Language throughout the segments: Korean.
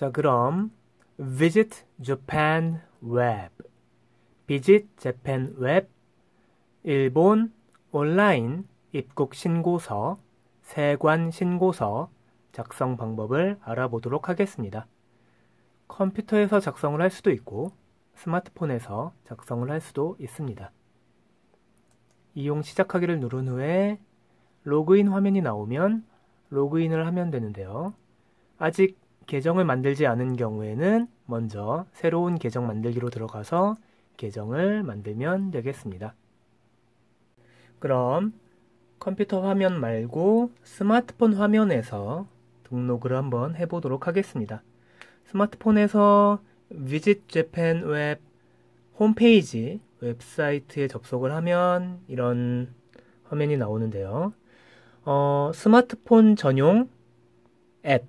자, 그럼 Visit Japan Web, Visit Japan Web, 일본 온라인 입국 신고서, 세관 신고서 작성 방법을 알아보도록 하겠습니다. 컴퓨터에서 작성을 할 수도 있고 스마트폰에서 작성을 할 수도 있습니다. 이용 시작하기를 누른 후에 로그인 화면이 나오면 로그인을 하면 되는데요. 아직 계정을 만들지 않은 경우에는 먼저 새로운 계정 만들기로 들어가서 계정을 만들면 되겠습니다. 그럼 컴퓨터 화면 말고 스마트폰 화면에서 등록을 한번 해보도록 하겠습니다. 스마트폰에서 Visit Japan Web 홈페이지 웹사이트에 접속을 하면 이런 화면이 나오는데요. 스마트폰 전용 앱,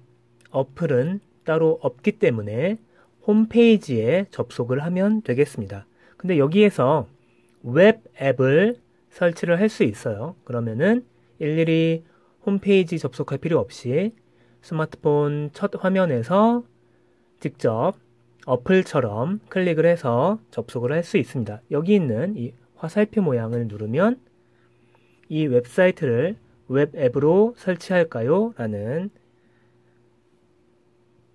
어플은 따로 없기 때문에 홈페이지에 접속을 하면 되겠습니다. 근데 여기에서 웹 앱을 설치를 할 수 있어요. 그러면은 일일이 홈페이지 접속할 필요 없이 스마트폰 첫 화면에서 직접 어플처럼 클릭을 해서 접속을 할 수 있습니다. 여기 있는 이 화살표 모양을 누르면 이 웹사이트를 웹 앱으로 설치할까요? 라는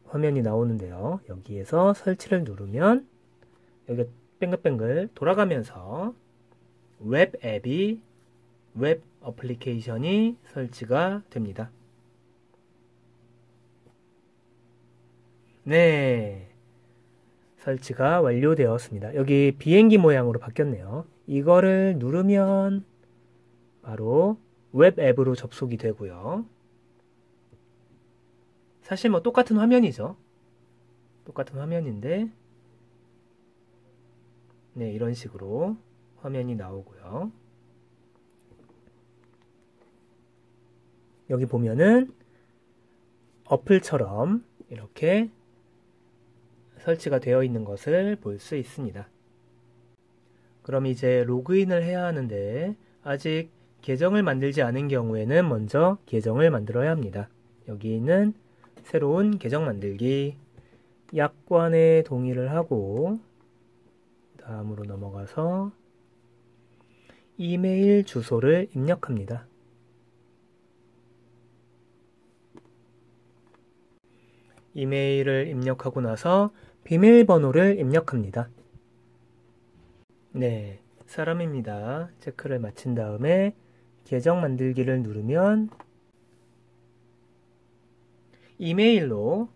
화면이 나오는데요. 여기에서 설치를 누르면 여기 뱅글뱅글 돌아가면서 웹 앱이 웹 어플리케이션이 설치가 됩니다. 네, 설치가 완료되었습니다. 여기 비행기 모양으로 바뀌었네요. 이거를 누르면 바로 웹 앱으로 접속이 되고요. 사실 뭐 똑같은 화면이죠. 똑같은 화면인데 네, 이런 식으로 화면이 나오고요. 여기 보면은 어플처럼 이렇게 설치가 되어 있는 것을 볼 수 있습니다. 그럼 이제 로그인을 해야 하는데 아직 계정을 만들지 않은 경우에는 먼저 계정을 만들어야 합니다. 여기는 새로운 계정 만들기, 약관에 동의를 하고 다음으로 넘어가서 이메일 주소를 입력합니다. 이메일을 입력하고 나서 비밀번호를 입력합니다. 네, 사람입니다. 체크를 마친 다음에 계정 만들기를 누르면 이메일로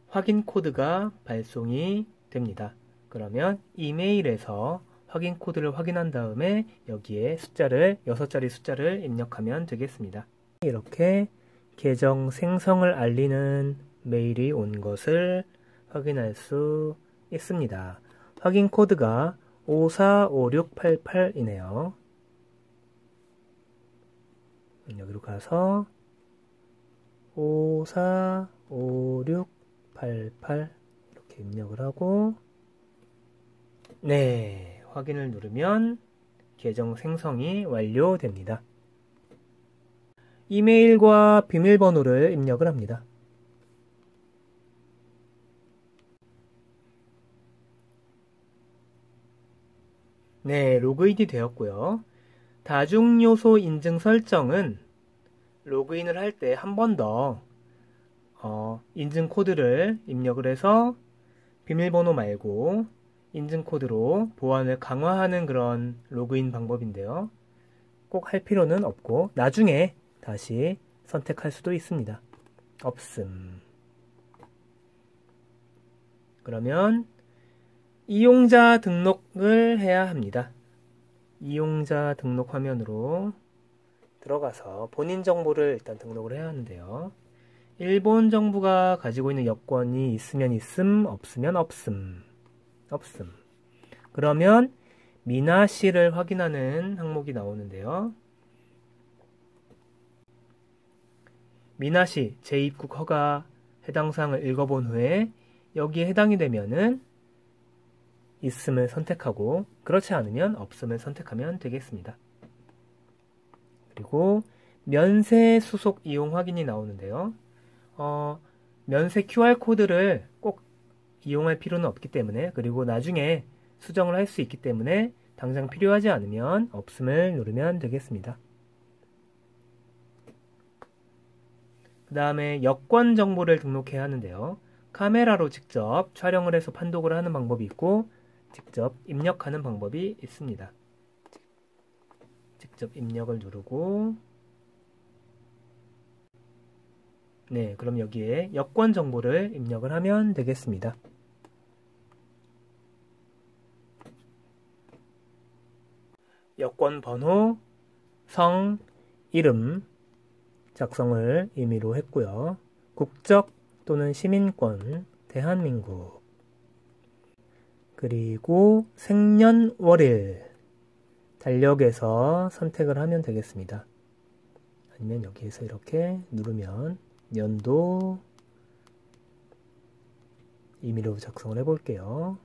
확인 코드가 발송이 됩니다. 그러면 이메일에서 확인 코드를 확인한 다음에 여기에 숫자를 6자리 숫자를 입력하면 되겠습니다. 이렇게 계정 생성을 알리는 메일이 온 것을 확인할 수 있습니다. 확인 코드가 545688이네요. 여기로 가서 545688 이렇게 입력을 하고 네, 확인을 누르면 계정 생성이 완료됩니다. 이메일과 비밀번호를 입력을 합니다. 네, 로그인이 되었고요. 다중요소 인증 설정은 로그인을 할 때 한 번 더 인증 코드를 입력을 해서 비밀번호 말고 인증 코드로 보안을 강화하는 그런 로그인 방법인데요. 꼭 할 필요는 없고 나중에 다시 선택할 수도 있습니다. 없음. 그러면 이용자 등록을 해야 합니다. 이용자 등록 화면으로 들어가서 본인 정보를 일단 등록을 해야 하는데요. 일본 정부가 가지고 있는 여권이 있으면 있음, 없으면 없음. 없음. 그러면 미나시를 확인하는 항목이 나오는데요. 미나시 재입국 허가 해당 사항을 읽어본 후에 여기에 해당이 되면은 있음을 선택하고 그렇지 않으면 없음을 선택하면 되겠습니다. 그리고 면세 수속 이용 확인이 나오는데요. 면세 QR코드를 꼭 이용할 필요는 없기 때문에, 그리고 나중에 수정을 할 수 있기 때문에 당장 필요하지 않으면 없음을 누르면 되겠습니다. 그 다음에 여권 정보를 등록해야 하는데요. 카메라로 직접 촬영을 해서 판독을 하는 방법이 있고 직접 입력하는 방법이 있습니다. 직접 입력을 누르고, 네, 그럼 여기에 여권 정보를 입력을 하면 되겠습니다. 여권 번호, 성, 이름 작성을 임의로 했고요. 국적 또는 시민권, 대한민국. 그리고 생년월일 달력에서 선택을 하면 되겠습니다. 아니면 여기에서 이렇게 누르면 연도 임의로 작성을 해볼게요.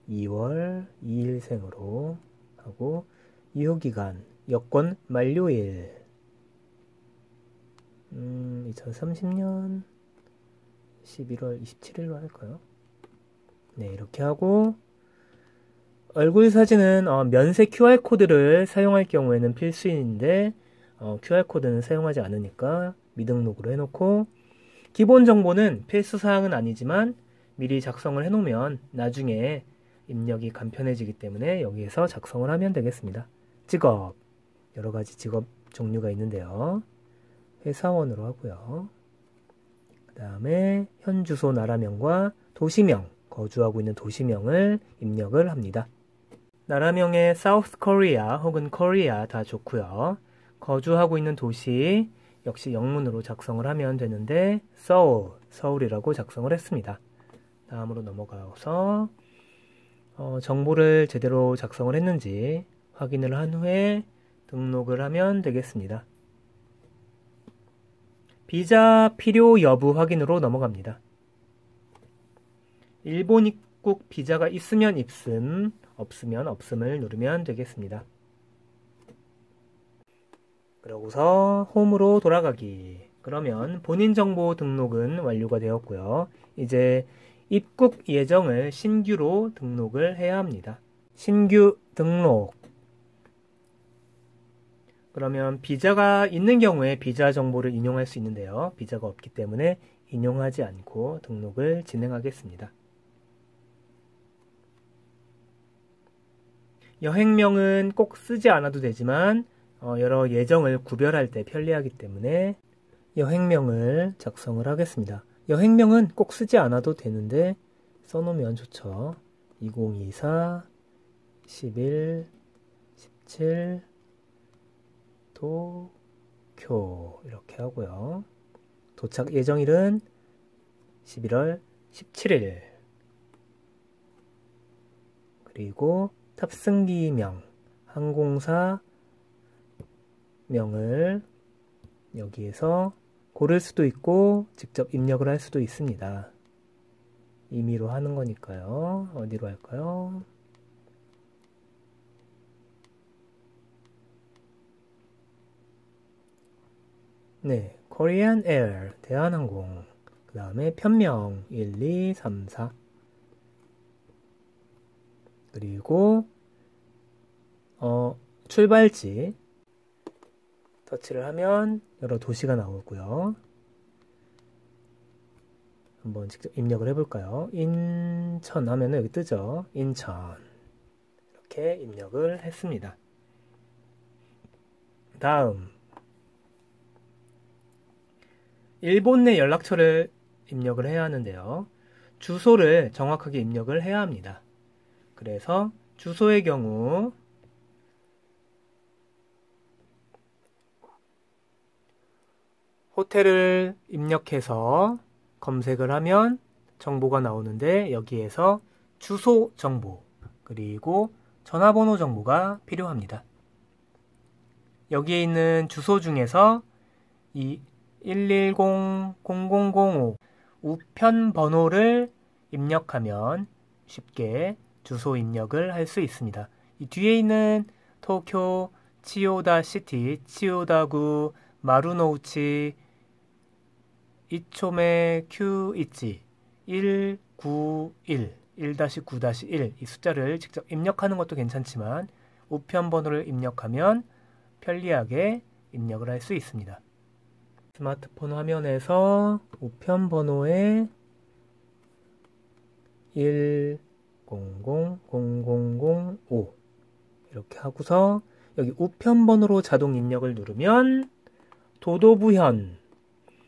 2월 2일생으로 하고, 유효기간, 여권 만료일 2030년 11월 27일로 할까요? 네, 이렇게 하고, 얼굴 사진은 면세 QR코드를 사용할 경우에는 필수인데 QR코드는 사용하지 않으니까 미등록으로 해놓고, 기본 정보는 필수사항은 아니지만 미리 작성을 해놓으면 나중에 입력이 간편해지기 때문에 여기에서 작성을 하면 되겠습니다. 직업, 여러가지 직업 종류가 있는데요. 회사원으로 하고요. 그 다음에 현 주소 나라명과 도시명, 거주하고 있는 도시명을 입력을 합니다. 나라명에 사우스 코리아 혹은 코리아 다 좋고요. 거주하고 있는 도시 역시 영문으로 작성을 하면 되는데 서울이라고 작성을 했습니다. 다음으로 넘어가서 정보를 제대로 작성을 했는지 확인을 한 후에 등록을 하면 되겠습니다. 비자 필요 여부 확인으로 넘어갑니다. 일본 입국 비자가 있으면 입음, 없으면 없음을 누르면 되겠습니다. 그러고서 홈으로 돌아가기. 그러면 본인 정보 등록은 완료가 되었고요. 이제 입국 예정을 신규로 등록을 해야 합니다. 신규 등록. 그러면 비자가 있는 경우에 비자 정보를 인용할 수 있는데요. 비자가 없기 때문에 인용하지 않고 등록을 진행하겠습니다. 여행명은 꼭 쓰지 않아도 되지만 여러 예정을 구별할 때 편리하기 때문에 여행명을 작성을 하겠습니다. 여행명은 꼭 쓰지 않아도 되는데 써놓으면 좋죠. 2024 11 17 도쿄 이렇게 하고요. 도착 예정일은 11월 17일. 그리고 탑승기명, 항공사 명을 여기에서 고를 수도 있고 직접 입력을 할 수도 있습니다. 임의로 하는 거니까요. 어디로 할까요? 네, Korean Air, 대한항공. 그 다음에 편명 1, 2, 3, 4. 그리고 출발지 터치를 하면 여러 도시가 나오고요. 한번 직접 입력을 해볼까요? 인천 하면 여기 뜨죠. 인천. 이렇게 입력을 했습니다. 다음, 일본 내 연락처를 입력을 해야 하는데요. 주소를 정확하게 입력을 해야 합니다. 그래서 주소의 경우 호텔을 입력해서 검색을 하면 정보가 나오는데 여기에서 주소 정보 그리고 전화번호 정보가 필요합니다. 여기에 있는 주소 중에서 이 110-0005 우편 번호를 입력하면 쉽게 주소 입력을 할 수 있습니다. 이 뒤에 있는 도쿄, 치요다 시티, 치요다구, 마루노우치 이촘에 Q 있지. 191, 1-9-1 이 숫자를 직접 입력하는 것도 괜찮지만 우편 번호를 입력하면 편리하게 입력을 할 수 있습니다. 스마트폰 화면에서 우편 번호에 1000005 이렇게 하고서 여기 우편 번호로 자동 입력을 누르면 도도부현,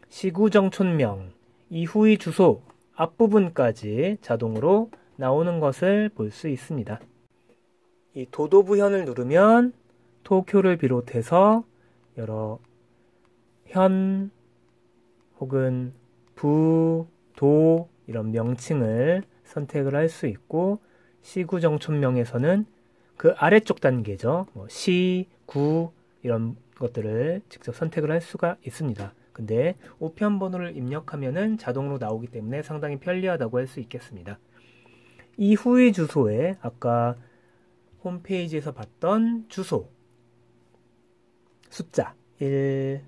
시구정촌명, 이후의 주소 앞부분까지 자동으로 나오는 것을 볼 수 있습니다. 이 도도부현을 누르면 도쿄를 비롯해서 여러 현 혹은 부, 도 이런 명칭을 선택을 할 수 있고 시구정촌명에서는 그 아래쪽 단계죠. 시, 구 이런 것들을 직접 선택을 할 수가 있습니다. 근데 우편 번호를 입력하면은 자동으로 나오기 때문에 상당히 편리하다고 할 수 있겠습니다. 이후의 주소에 아까 홈페이지에서 봤던 주소 숫자 1-9-1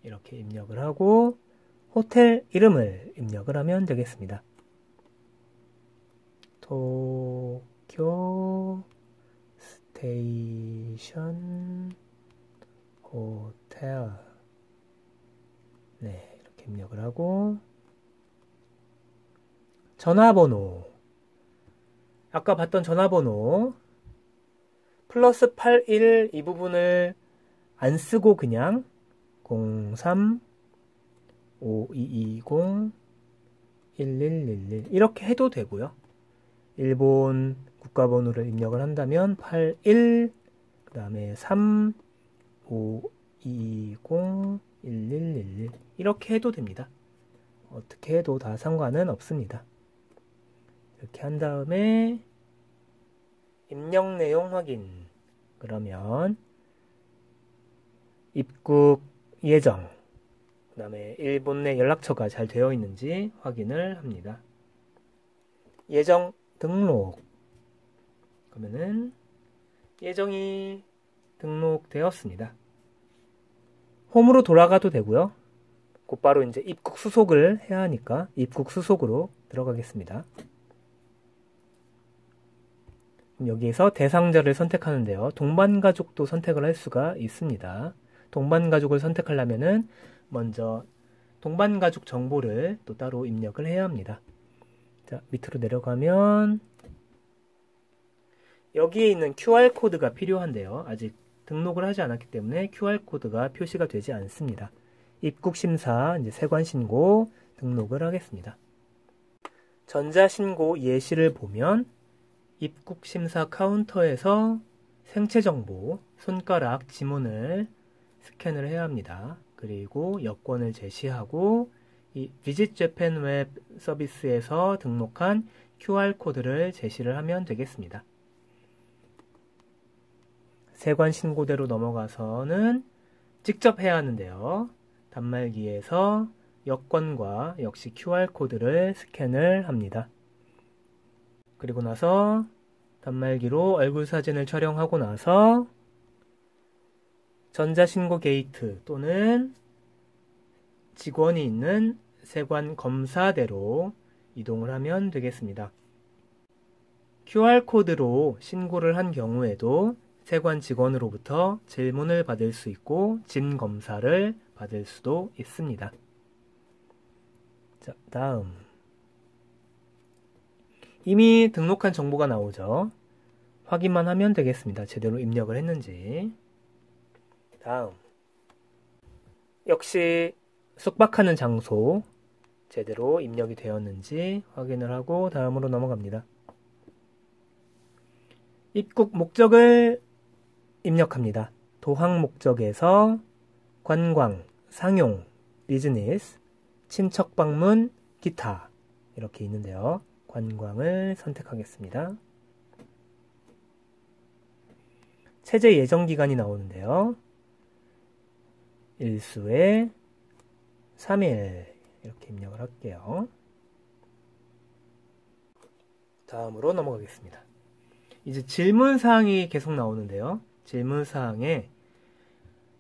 이렇게 입력을 하고 호텔 이름을 입력을 하면 되겠습니다. 도쿄 스테이션 호텔 네, 이렇게 입력을 하고 전화번호 아까 봤던 전화번호 플러스 81 이 부분을 안 쓰고 그냥 03-5220-1111 이렇게 해도 되고요. 일본 국가번호를 입력을 한다면 81 그 다음에 3520-1111 이렇게 해도 됩니다. 어떻게 해도 다 상관은 없습니다. 이렇게 한 다음에 입력 내용 확인 그러면 입국 예정 그 다음에 일본 내 연락처가 잘 되어 있는지 확인을 합니다. 예정 등록 그러면은 예정이 등록되었습니다. 홈으로 돌아가도 되고요. 곧바로 이제 입국 수속을 해야 하니까 입국 수속으로 들어가겠습니다. 여기에서 대상자를 선택하는데요. 동반가족도 선택을 할 수가 있습니다. 동반가족을 선택하려면은 먼저 동반가족 정보를 또 따로 입력을 해야 합니다. 자, 밑으로 내려가면 여기에 있는 QR코드가 필요한데요. 아직 등록을 하지 않았기 때문에 QR코드가 표시가 되지 않습니다. 입국심사, 이제 세관신고 등록을 하겠습니다. 전자신고 예시를 보면 입국심사 카운터에서 생체정보, 손가락, 지문을 스캔을 해야 합니다. 그리고 여권을 제시하고 이 Visit Japan 웹 서비스에서 등록한 QR코드를 제시를 하면 되겠습니다. 세관신고대로 넘어가서는 직접 해야 하는데요. 단말기에서 여권과 역시 QR코드를 스캔을 합니다. 그리고 나서 단말기로 얼굴 사진을 촬영하고 나서 전자신고 게이트 또는 직원이 있는 세관 검사대로 이동을 하면 되겠습니다. QR코드로 신고를 한 경우에도 세관 직원으로부터 질문을 받을 수 있고 진검사를 받을 수도 있습니다. 자, 다음. 이미 등록한 정보가 나오죠. 확인만 하면 되겠습니다. 제대로 입력을 했는지. 다음. 역시 숙박하는 장소 제대로 입력이 되었는지 확인을 하고 다음으로 넘어갑니다. 입국 목적을 입력합니다. 도항 목적에서 관광, 상용, 비즈니스, 친척 방문, 기타 이렇게 있는데요. 관광을 선택하겠습니다. 체제 예정 기간이 나오는데요. 일수에 3일 이렇게 입력을 할게요. 다음으로 넘어가겠습니다. 이제 질문사항이 계속 나오는데요. 질문사항에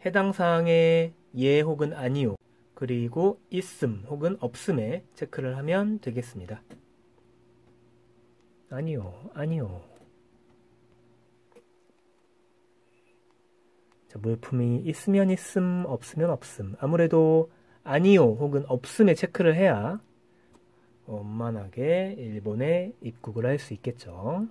해당 사항에 예 혹은 아니요, 그리고 있음 혹은 없음에 체크를 하면 되겠습니다. 아니요, 아니요. 자, 물품이 있으면 있음, 없으면 없음. 아무래도 아니요 혹은 없음에 체크를 해야 원만하게 일본에 입국을 할 수 있겠죠.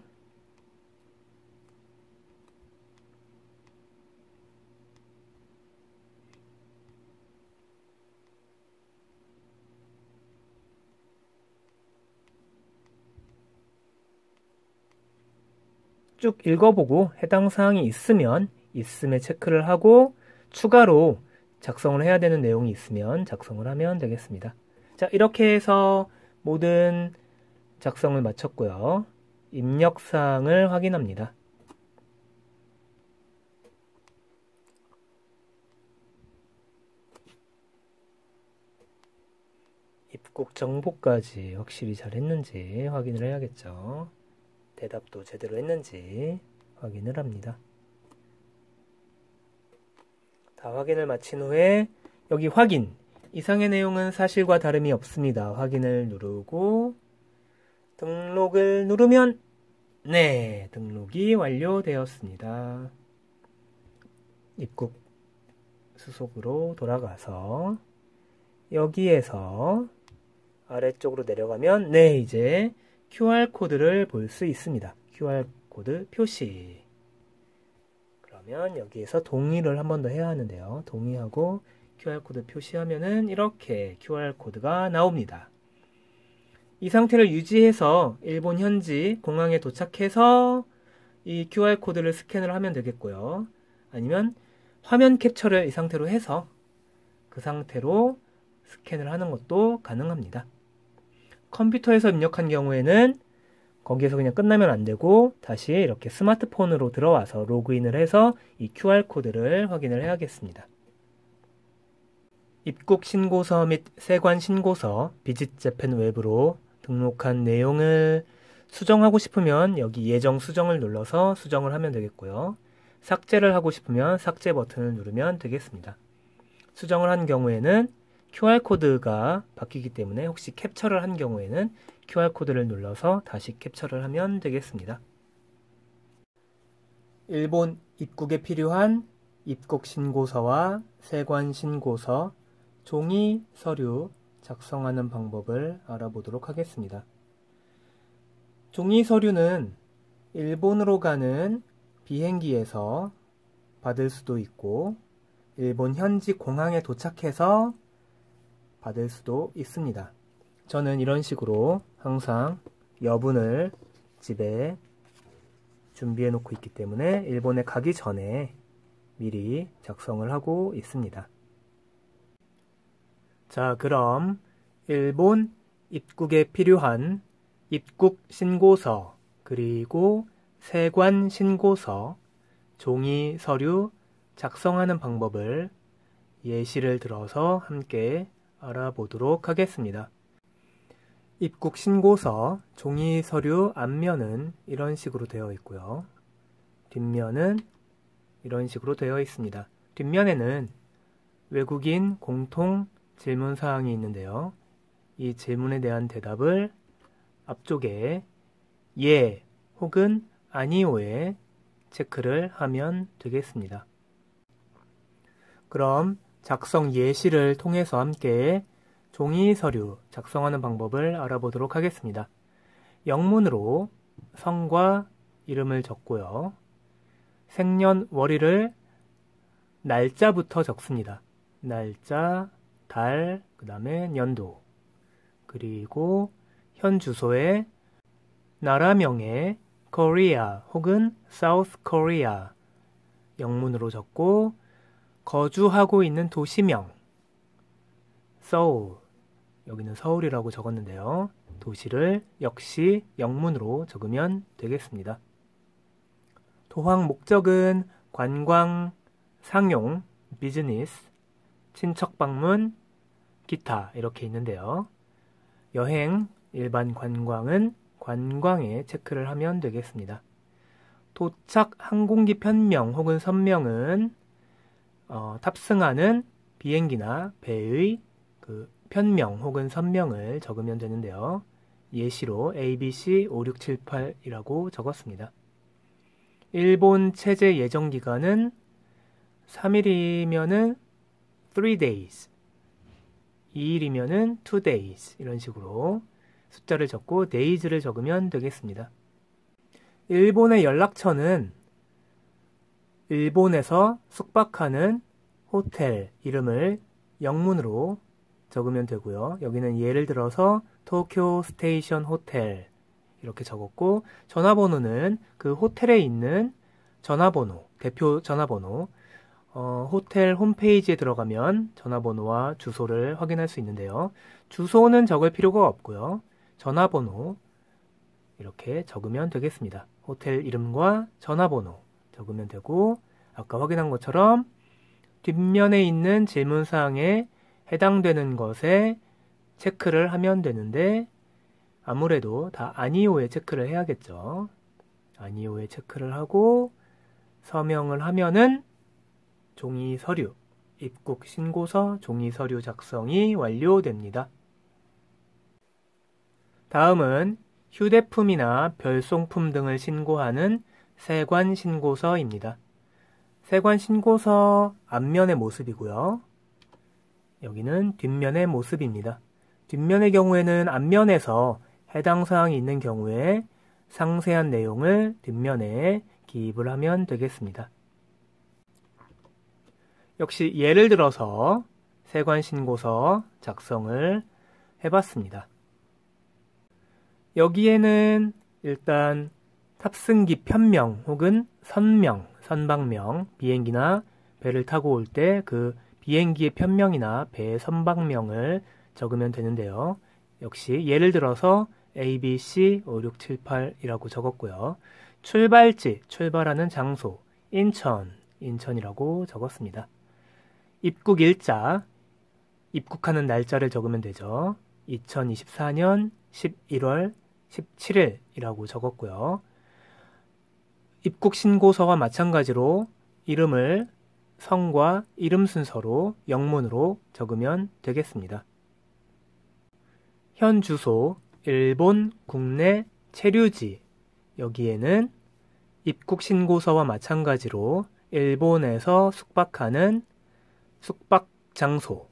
쭉 읽어보고 해당 사항이 있으면 있음에 체크를 하고 추가로 작성을 해야 되는 내용이 있으면 작성을 하면 되겠습니다. 자, 이렇게 해서 모든 작성을 마쳤고요. 입력사항을 확인합니다. 입국 정보까지 확실히 잘 했는지 확인을 해야겠죠. 대답도 제대로 했는지 확인을 합니다. 다 확인을 마친 후에 여기 확인, 이상의 내용은 사실과 다름이 없습니다. 확인을 누르고 등록을 누르면 네, 등록이 완료되었습니다. 입국 수속으로 돌아가서 여기에서 아래쪽으로 내려가면 네, 이제 QR코드를 볼 수 있습니다. QR코드 표시. 그러면 여기에서 동의를 한 번 더 해야 하는데요. 동의하고 QR코드 표시하면은 이렇게 QR코드가 나옵니다. 이 상태를 유지해서 일본 현지 공항에 도착해서 이 QR코드를 스캔을 하면 되겠고요. 아니면 화면 캡처를 이 상태로 해서 그 상태로 스캔을 하는 것도 가능합니다. 컴퓨터에서 입력한 경우에는 거기에서 그냥 끝나면 안 되고 다시 이렇게 스마트폰으로 들어와서 로그인을 해서 이 QR코드를 확인을 해야겠습니다. 입국 신고서 및 세관 신고서 비짓 재팬 웹으로 등록한 내용을 수정하고 싶으면 여기 예정 수정을 눌러서 수정을 하면 되겠고요. 삭제를 하고 싶으면 삭제 버튼을 누르면 되겠습니다. 수정을 한 경우에는 QR코드가 바뀌기 때문에 혹시 캡처를 한 경우에는 QR코드를 눌러서 다시 캡처를 하면 되겠습니다. 일본 입국에 필요한 입국 신고서와 세관 신고서, 종이 서류 작성하는 방법을 알아보도록 하겠습니다. 종이 서류는 일본으로 가는 비행기에서 받을 수도 있고 일본 현지 공항에 도착해서 받을 수도 있습니다. 저는 이런 식으로 항상 여분을 집에 준비해 놓고 있기 때문에 일본에 가기 전에 미리 작성을 하고 있습니다. 자, 그럼 일본 입국에 필요한 입국 신고서, 그리고 세관 신고서, 종이 서류 작성하는 방법을 예시를 들어서 함께 알아보도록 하겠습니다. 입국 신고서, 종이 서류 앞면은 이런 식으로 되어 있고요. 뒷면은 이런 식으로 되어 있습니다. 뒷면에는 외국인 공통 질문 사항이 있는데요. 이 질문에 대한 대답을 앞쪽에 예 혹은 아니오에 체크를 하면 되겠습니다. 그럼 작성 예시를 통해서 함께 종이 서류 작성하는 방법을 알아보도록 하겠습니다. 영문으로 성과 이름을 적고요. 생년월일을 날짜부터 적습니다. 날짜, 달, 그 다음에 연도, 그리고 현 주소에 나라명에 Korea 혹은 South Korea 영문으로 적고 거주하고 있는 도시명 서울, 여기는 서울이라고 적었는데요. 도시를 역시 영문으로 적으면 되겠습니다. 도황 목적은 관광, 상용, 비즈니스, 친척 방문, 기타 이렇게 있는데요. 여행, 일반 관광은 관광에 체크를 하면 되겠습니다. 도착 항공기 편명 혹은 선명은 탑승하는 비행기나 배의 그 편명 혹은 선명을 적으면 되는데요. 예시로 ABC 5678이라고 적었습니다. 일본 체제 예정 기간은 3일이면은 3 days, 2일이면은 2 days 이런 식으로 숫자를 적고 days를 적으면 되겠습니다. 일본의 연락처는 일본에서 숙박하는 호텔 이름을 영문으로 적으면 되고요. 여기는 예를 들어서 도쿄 스테이션 호텔 이렇게 적었고, 전화번호는 그 호텔에 있는 전화번호, 대표 전화번호, 호텔 홈페이지에 들어가면 전화번호와 주소를 확인할 수 있는데요. 주소는 적을 필요가 없고요. 전화번호 이렇게 적으면 되겠습니다. 호텔 이름과 전화번호 적으면 되고, 아까 확인한 것처럼 뒷면에 있는 질문사항에 해당되는 것에 체크를 하면 되는데, 아무래도 다 아니오에 체크를 해야겠죠. 아니오에 체크를 하고 서명을 하면은 종이 서류, 입국 신고서 종이 서류 작성이 완료됩니다. 다음은 휴대품이나 별송품 등을 신고하는 세관 신고서입니다. 세관 신고서 앞면의 모습이고요. 여기는 뒷면의 모습입니다. 뒷면의 경우에는 앞면에서 해당 사항이 있는 경우에 상세한 내용을 뒷면에 기입을 하면 되겠습니다. 역시 예를 들어서 세관 신고서 작성을 해봤습니다. 여기에는 일단 탑승기 편명 혹은 선박명, 비행기나 배를 타고 올 때 그 비행기의 편명이나 배의 선박명을 적으면 되는데요. 역시 예를 들어서 ABC 5678이라고 적었고요. 출발지, 출발하는 장소, 인천이라고 적었습니다. 입국 일자, 입국하는 날짜를 적으면 되죠. 2024년 11월 17일이라고 적었고요. 입국 신고서와 마찬가지로 이름을 성과 이름 순서로 영문으로 적으면 되겠습니다. 현 주소, 일본 국내 체류지, 여기에는 입국 신고서와 마찬가지로 일본에서 숙박하는 숙박 장소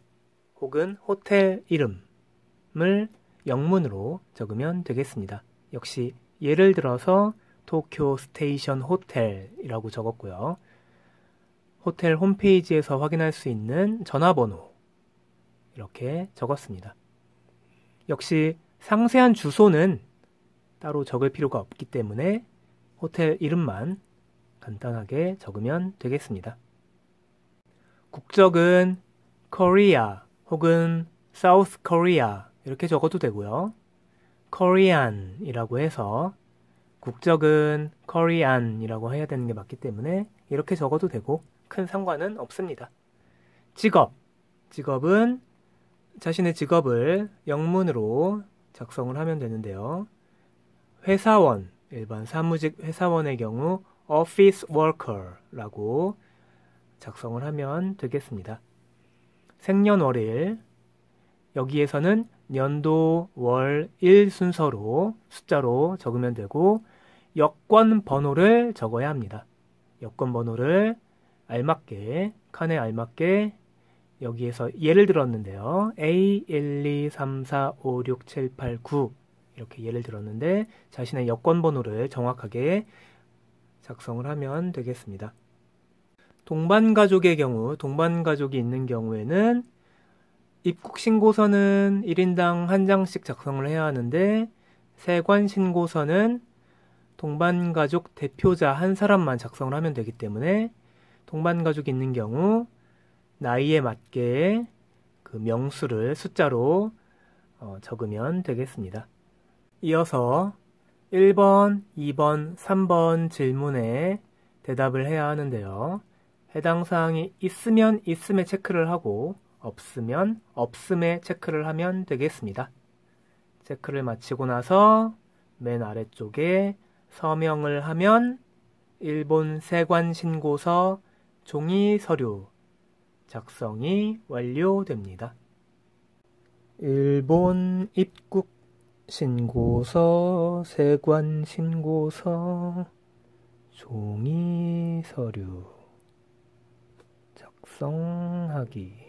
혹은 호텔 이름을 영문으로 적으면 되겠습니다. 역시 예를 들어서 도쿄 스테이션 호텔이라고 적었고요. 호텔 홈페이지에서 확인할 수 있는 전화번호 이렇게 적었습니다. 역시 상세한 주소는 따로 적을 필요가 없기 때문에 호텔 이름만 간단하게 적으면 되겠습니다. 국적은 코리아 혹은 사우스 코리아 이렇게 적어도 되고요. 코리안이라고 해서 국적은 코리안이라고 해야 되는 게 맞기 때문에 이렇게 적어도 되고 큰 상관은 없습니다. 직업은 자신의 직업을 영문으로 작성을 하면 되는데요. 회사원, 일반 사무직 회사원의 경우 office worker라고 작성을 하면 되겠습니다. 생년월일, 여기에서는 년도, 월, 일 순서로 숫자로 적으면 되고 여권 번호를 적어야 합니다. 여권 번호를 알맞게, 칸에 알맞게 여기에서 예를 들었는데요. A123456789 이렇게 예를 들었는데 자신의 여권 번호를 정확하게 작성을 하면 되겠습니다. 동반가족의 경우, 동반가족이 있는 경우에는 입국신고서는 1인당 1장씩 작성을 해야 하는데 세관신고서는 동반가족 대표자 한 사람만 작성을 하면 되기 때문에 동반가족이 있는 경우 나이에 맞게 그 명수를 숫자로 적으면 되겠습니다. 이어서 1번, 2번, 3번 질문에 대답을 해야 하는데요. 해당 사항이 있으면 있음에 체크를 하고 없으면 없음에 체크를 하면 되겠습니다. 체크를 마치고 나서 맨 아래쪽에 서명을 하면 일본 세관 신고서 종이 서류 작성이 완료됩니다. 일본 입국 신고서, 세관 신고서, 종이 서류 작성하기.